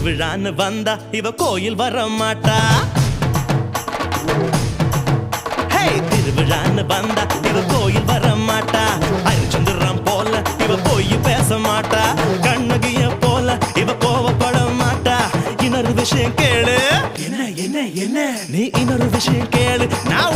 திருவிழான்னு வந்தா இவ கோயில் வர மாட்டா. திருவிழான்னு வந்தா இவ கோயில் வர மாட்டா. அரிச்சந்திரம் போல இவ போய் பேச மாட்டா. கண்ணகிய போல இவ கோவப்பட மாட்டா. இன்னொரு விஷயம் கேளு. என்ன என்ன என்ன நீ இன்னொரு விஷயம் கேளு. நான்